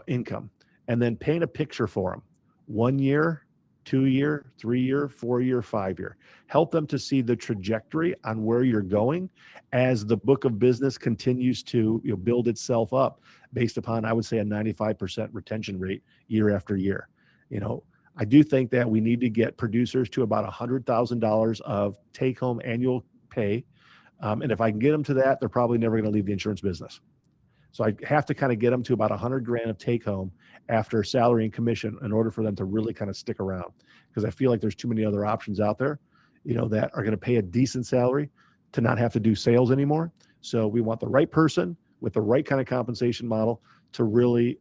income. And then paint a picture for them. 1 year, 2 year, 3 year, 4 year, 5 year. Help them to see the trajectory on where you're going as the book of business continues to build itself up based upon, I would say, a 95% retention rate year after year. I do think that we need to get producers to about $100,000 of take-home annual pay. And if I can get them to that, they're probably never going to leave the insurance business. So I have to kind of get them to about $100,000 of take home after salary and commission in order for them to really kind of stick around. Because I feel like there's too many other options out there, that are going to pay a decent salary to not have to do sales anymore. So we want the right person with the right kind of compensation model to really,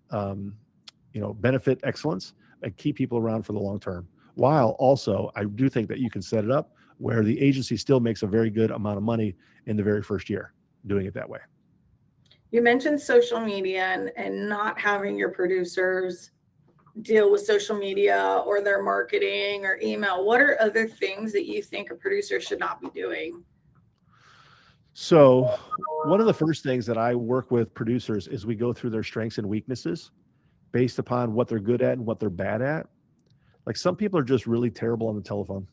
benefit excellence and keep people around for the long term. While also, I do think that you can set it up where the agency still makes a very good amount of money in the very first year doing it that way. You mentioned social media and not having your producers deal with social media or their marketing or email. What are other things that you think a producer should not be doing? So one of the first things that I work with producers is we go through their strengths and weaknesses based upon what they're good at and what they're bad at. Like some people are just really terrible on the telephone.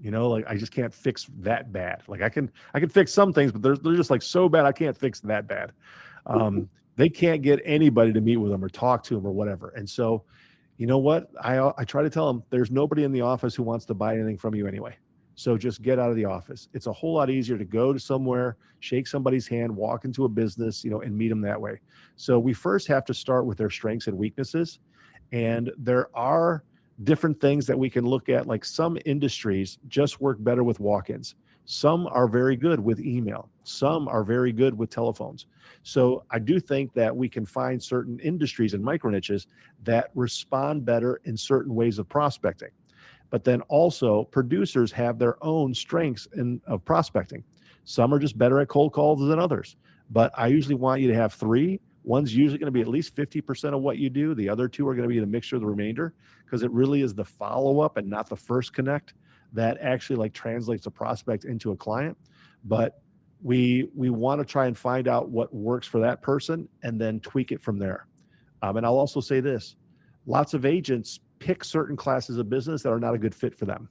Like I just can't fix that bad. Like I can fix some things, but they're just like so bad I can't fix that bad. They can't get anybody to meet with them or talk to them or whatever. And so, you know what? I try to tell them there's nobody in the office who wants to buy anything from you anyway. So just get out of the office. It's a whole lot easier to go to somewhere, shake somebody's hand, walk into a business, and meet them that way. So we first have to start with their strengths and weaknesses. And there are different things that we can look at. Like some industries just work better with walk-ins. Some are very good with email. Some are very good with telephones. So I do think that we can find certain industries and micro niches that respond better in certain ways of prospecting. But then also producers have their own strengths of prospecting. Some are just better at cold calls than others. But I usually want you to have three. One's usually going to be at least 50% of what you do. The other two are going to be the mixture of the remainder, because it really is the follow-up and not the first connect that actually like translates a prospect into a client. But we want to try and find out what works for that person and then tweak it from there. And I'll also say this, lots of agents pick certain classes of business that are not a good fit for them.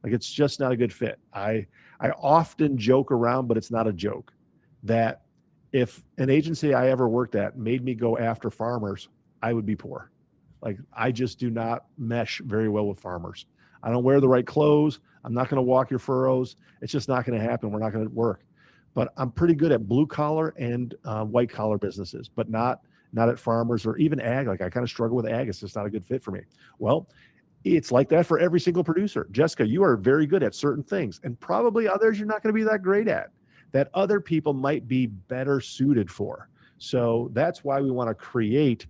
Like it's just not a good fit. I often joke around, but it's not a joke, that if an agency I ever worked at made me go after farmers, I would be poor. Like I just do not mesh very well with farmers. I don't wear the right clothes. I'm not going to walk your furrows. It's just not going to happen. We're not going to work. But I'm pretty good at blue collar and white collar businesses, but not at farmers or even ag. Like I kind of struggle with ag. It's just not a good fit for me. Well, it's like that for every single producer. Jessica, you are very good at certain things and probably others you're not going to be that great at, that other people might be better suited for. So that's why we want to create,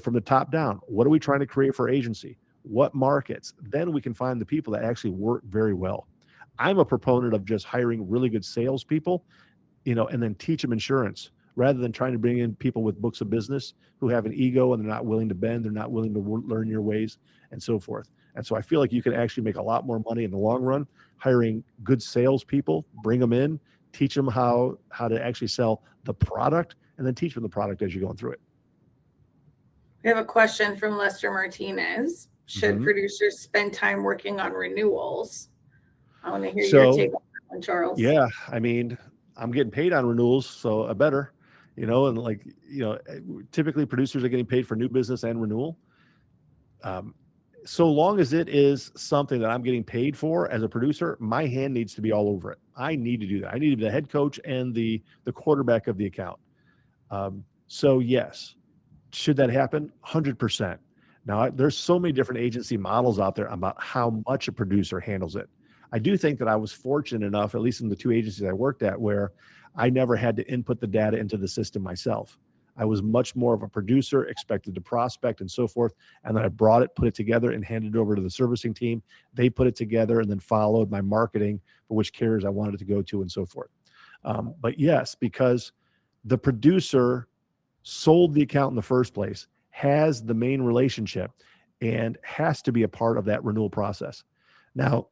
from the top down. What are we trying to create for agency? What markets? Then we can find the people that actually work very well. I'm a proponent of just hiring really good salespeople, and then teach them insurance rather than trying to bring in people with books of business who have an ego and they're not willing to bend, they're not willing to learn your ways and so forth. And so I feel like you can actually make a lot more money in the long run hiring good salespeople, bring them in, teach them how to actually sell the product, and then teach them the product as you're going through it. We have a question from Lester Martinez. Should producers spend time working on renewals? I want to hear your take on that one, Charles. Yeah, I mean, I'm getting paid on renewals, so I better, and typically producers are getting paid for new business and renewal. So long as it is something that I'm getting paid for as a producer, my hand needs to be all over it. I need to do that. I need to be the head coach and the quarterback of the account. So yes, should that happen? 100%. Now, there's so many different agency models out there about how much a producer handles it. I do think that I was fortunate enough, at least in the two agencies I worked at, where I never had to input the data into the system myself. I was much more of a producer, expected to prospect and so forth. And then I brought it, put it together, and handed it over to the servicing team. They put it together and then followed my marketing for which carriers I wanted to go to and so forth. But yes, because the producer sold the account in the first place, has the main relationship, and has to be a part of that renewal process. Now,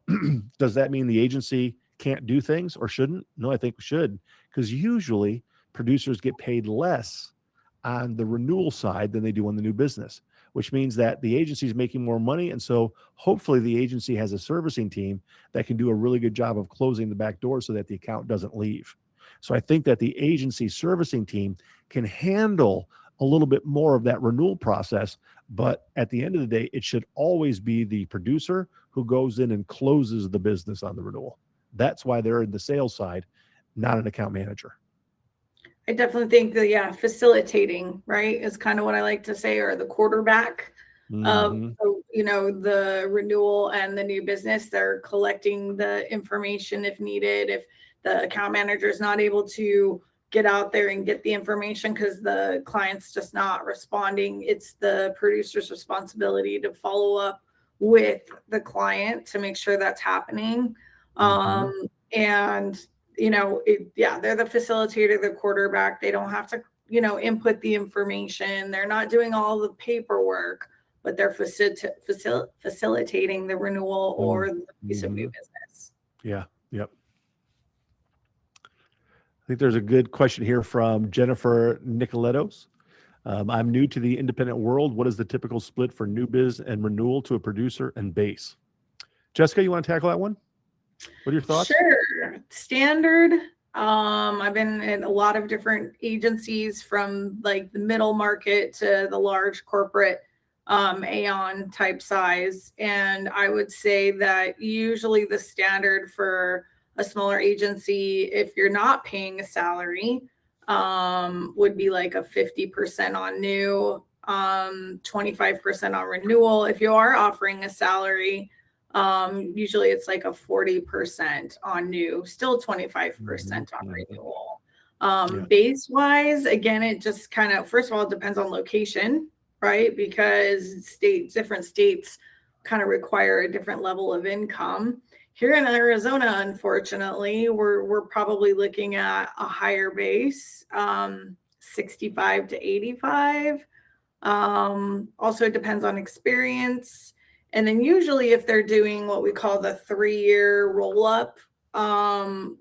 does that mean the agency can't do things or shouldn't? No, I think we should, because usually producers get paid less on the renewal side than they do on the new business, which means that the agency is making more money. And so hopefully the agency has a servicing team that can do a really good job of closing the back door so that the account doesn't leave. So I think that the agency servicing team can handle a little bit more of that renewal process. But at the end of the day, it should always be the producer who goes in and closes the business on the renewal. That's why they're in the sales side, not an account manager. I definitely think that, facilitating, right, is kind of what I like to say, or the quarterback of, the renewal and the new business. They're collecting the information if needed. If the account manager is not able to get out there and get the information because the client's just not responding. It's the producer's responsibility to follow up with the client to make sure that's happening. And, you know, they're the facilitator, the quarterback. They don't have to, you know, input the information. They're not doing all the paperwork, but they're facilitating the renewal or the piece of new business. Yeah. Yep. I think there's a good question here from Jennifer Nicoletos. I'm new to the independent world. What is the typical split for new biz and renewal to a producer and base? Jessica, you want to tackle that one? What are your thoughts? Sure. Standard. I've been in a lot of different agencies from like the middle market to the large corporate Aon type size. And I would say that usually the standard for a smaller agency, if you're not paying a salary, would be like a 50% on new, 25% on renewal. If you are offering a salary, usually it's like a 40% on new, still 25% on renewal. Base wise, again, it just kind of, first of all, it depends on location, right? Because different states kind of require a different level of income. Here in Arizona, unfortunately, we're probably looking at a higher base, 65 to 85. Also, it depends on experience. And then usually if they're doing what we call the 3-year roll-up,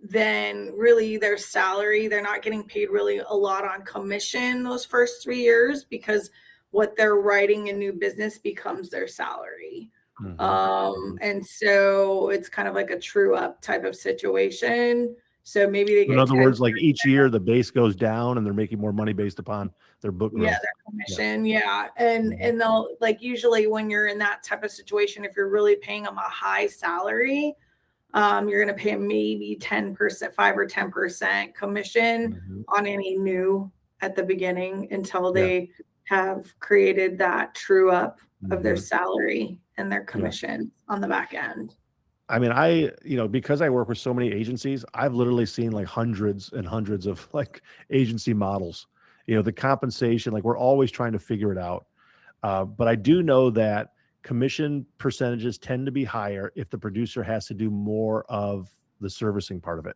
then really their salary, they're not getting paid really a lot on commission those first 3 years because what they're writing in new business becomes their salary. And so it's kind of like a true up type of situation. So maybe they get, in other words, like each year the base goes down and they're making more money based upon their book growth. Yeah, their commission. Yeah. And they'll, like, usually when you're in that type of situation, if you're really paying them a high salary, you're going to pay them maybe 10%, 5 or 10% commission on any new at the beginning until they have created that true up of their salary and their commission on the back end. I mean, because I work with so many agencies, I've literally seen like hundreds and hundreds of like agency models. The compensation, like we're always trying to figure it out. But I do know that commission percentages tend to be higher if the producer has to do more of the servicing part of it.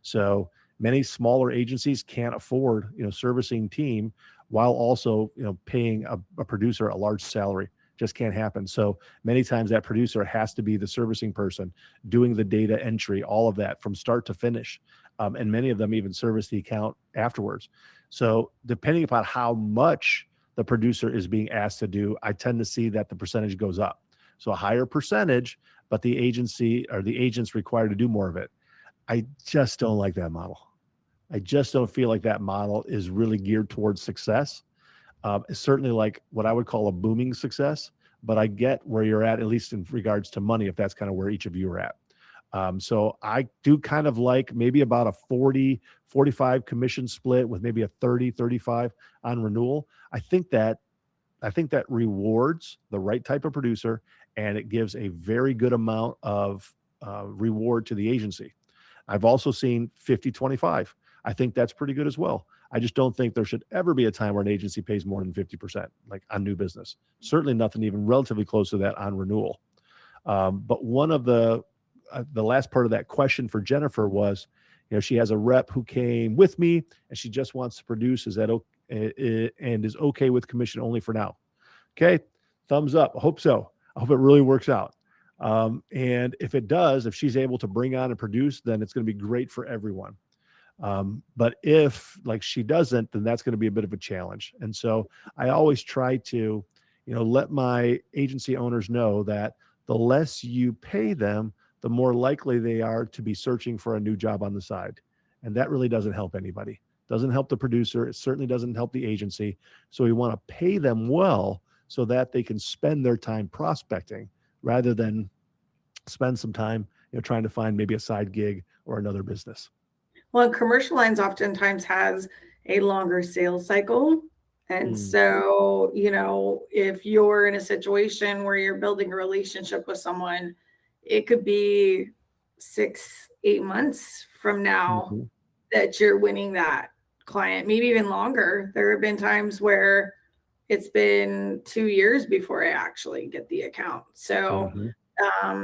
So many smaller agencies can't afford, servicing team while also, paying a producer a large salary. Just can't happen. So many times that producer has to be the servicing person doing the data entry, all of that from start to finish. And many of them even service the account afterwards. So depending upon how much the producer is being asked to do, I tend to see that the percentage goes up. So a higher percentage, but the agency or the agent's required to do more of it. I just don't like that model. I just don't feel like that model is really geared towards success. It's certainly like what I would call a booming success, but I get where you're at least in regards to money, if that's kind of where each of you are at. So I do kind of like maybe about a 40-45 commission split with maybe a 30-35 on renewal. I think that rewards the right type of producer, and it gives a very good amount of reward to the agency. I've also seen 50-25. I think that's pretty good as well. I just don't think there should ever be a time where an agency pays more than 50%, like on new business. Certainly nothing even relatively close to that on renewal. But one of the last part of that question for Jennifer was, she has a rep who came with me and she just wants to produce. Is that okay? And is okay with commission only for now? Okay, thumbs up. I hope so. I hope it really works out. And if it does, if she's able to bring on and produce, then it's going to be great for everyone. But if like she doesn't, then that's going to be a bit of a challenge. And so I always try to, let my agency owners know that the less you pay them, the more likely they are to be searching for a new job on the side. And that really doesn't help anybody. Doesn't help the producer. It certainly doesn't help the agency. So we want to pay them well so that they can spend their time prospecting rather than spend some time, trying to find maybe a side gig or another business. Well, commercial lines oftentimes has a longer sales cycle. And so, if you're in a situation where you're building a relationship with someone, it could be 6-8 months from now that you're winning that client, maybe even longer. There have been times where it's been 2 years before I actually get the account. So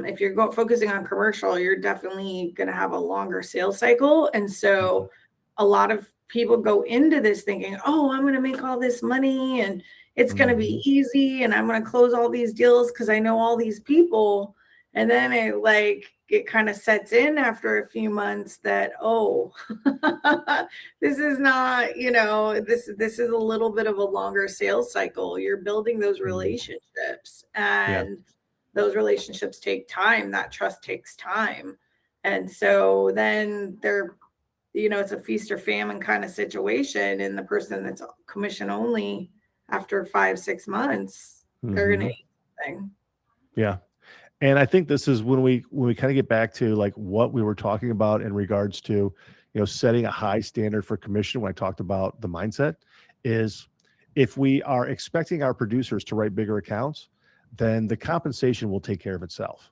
if you're focusing on commercial, you're definitely going to have a longer sales cycle. And so a lot of people go into this thinking, oh, I'm going to make all this money and it's going to be easy and I'm going to close all these deals because I know all these people. And then it kind of sets in after a few months that, oh, this is not, this is a little bit of a longer sales cycle. You're building those relationships, and those relationships take time. That trust takes time. And so then it's a feast or famine kind of situation. And the person that's commission only after 5-6 months, they're going to eat something. Yeah. And I think this is when we kind of get back to like what we were talking about in regards to, setting a high standard for commission. When I talked about the mindset is, if we are expecting our producers to write bigger accounts, then the compensation will take care of itself.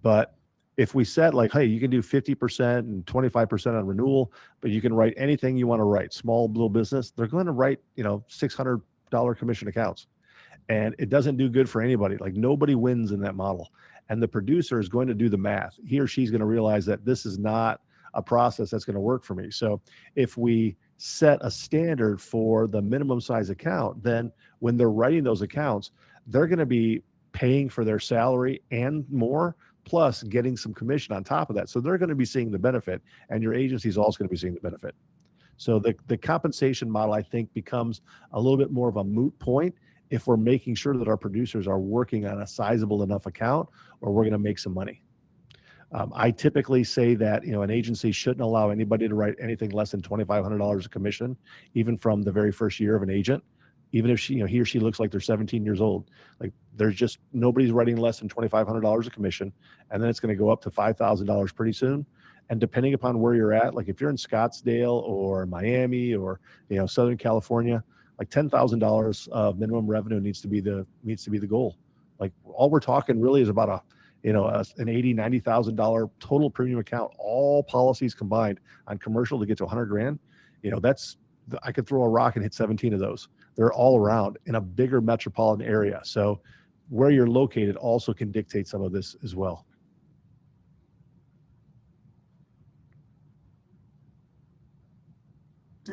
But if we set like, hey, you can do 50% and 25% on renewal, but you can write anything you want to write, small little business, they're going to write, $600 commission accounts. And it doesn't do good for anybody. Like, nobody wins in that model. And the producer is going to do the math. He or she's going to realize that this is not a process that's going to work for me. So if we set a standard for the minimum size account, then when they're writing those accounts, they're going to be paying for their salary and more, plus getting some commission on top of that. So they're going to be seeing the benefit, and your agency is also going to be seeing the benefit. So the compensation model, I think, becomes a little bit more of a moot point if we're making sure that our producers are working on a sizable enough account, or we're going to make some money. I typically say that, an agency shouldn't allow anybody to write anything less than $2,500 a commission, even from the very first year of an agent, even if he or she looks like they're 17 years old. Like, there's just nobody's writing less than $2,500 a commission, and then it's going to go up to $5,000 pretty soon. And depending upon where you're at, like if you're in Scottsdale or Miami or Southern California, like $10,000 of minimum revenue needs to be the goal. Like, all we're talking really is about an $80,000, $90,000 total premium account, all policies combined on commercial to get to 100 grand. I could throw a rock and hit 17 of those. They're all around in a bigger metropolitan area. So where you're located also can dictate some of this as well.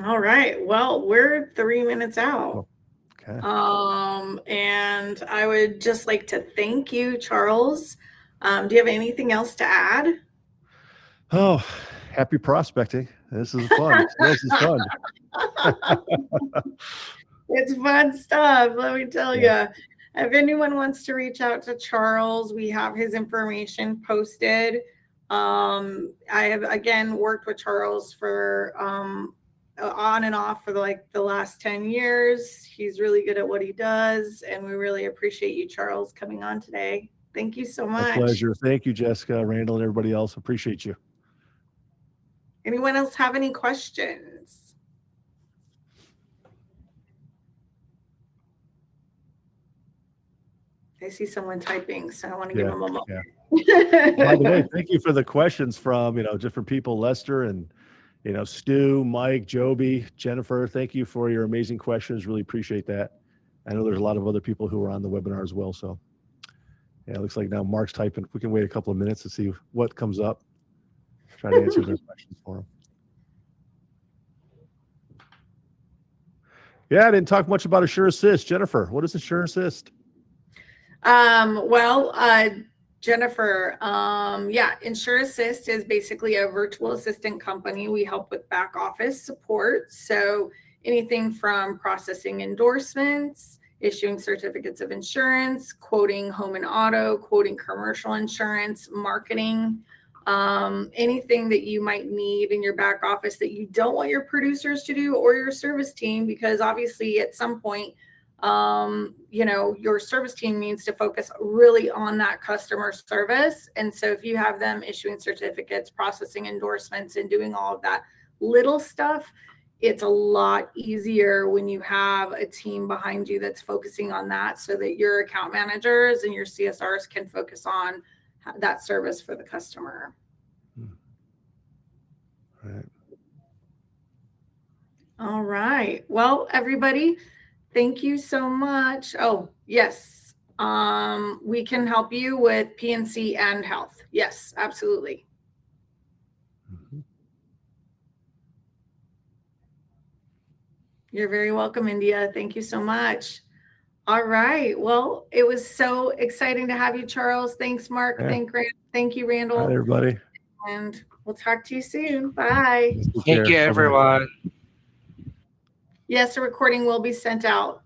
All right. Well, we're 3 minutes out. Okay. And I would just like to thank you, Charles. Do you have anything else to add? Oh, happy prospecting. This is fun. This is fun. It's fun stuff. Let me tell you. If anyone wants to reach out to Charles, we have his information posted. I have, again, worked with Charles for on and off for the last 10 years. He's really good at what he does, and we really appreciate you, Charles, coming on today. Thank you so much. My pleasure. Thank you, Jessica, Randall, and everybody else. Appreciate you. Anyone else have any questions? I see someone typing, so I want to give them a moment. By the way, thank you for the questions from different people, Lester and Stu, Mike, Joby, Jennifer. Thank you for your amazing questions. Really appreciate that. I know there's a lot of other people who are on the webinar as well. So yeah, it looks like now Mark's typing. We can wait a couple of minutes to see what comes up. Try to answer their questions for him. Yeah, I didn't talk much about Assure Assist. Jennifer, what is Assure Assist? Jennifer, Insure Assist is basically a virtual assistant company. We help with back office support. So anything from processing endorsements, issuing certificates of insurance, quoting home and auto, quoting commercial insurance, marketing, anything that you might need in your back office that you don't want your producers to do or your service team, because obviously at some point, your service team needs to focus really on that customer service. And so if you have them issuing certificates, processing endorsements, and doing all of that little stuff, it's a lot easier when you have a team behind you that's focusing on that, so that your account managers and your CSRs can focus on that service for the customer. Right. All right. Well, everybody, thank you so much. Oh, yes. We can help you with PNC and health. Yes, absolutely. Mhm. You're very welcome, India. Thank you so much. All right. Well, it was so exciting to have you, Charles. Thanks, Mark. Yeah. Thank you, All right, Randall. everybody. And we'll talk to you soon. Bye. Take Thank care. you, Bye-bye. everyone. Yes, a recording will be sent out.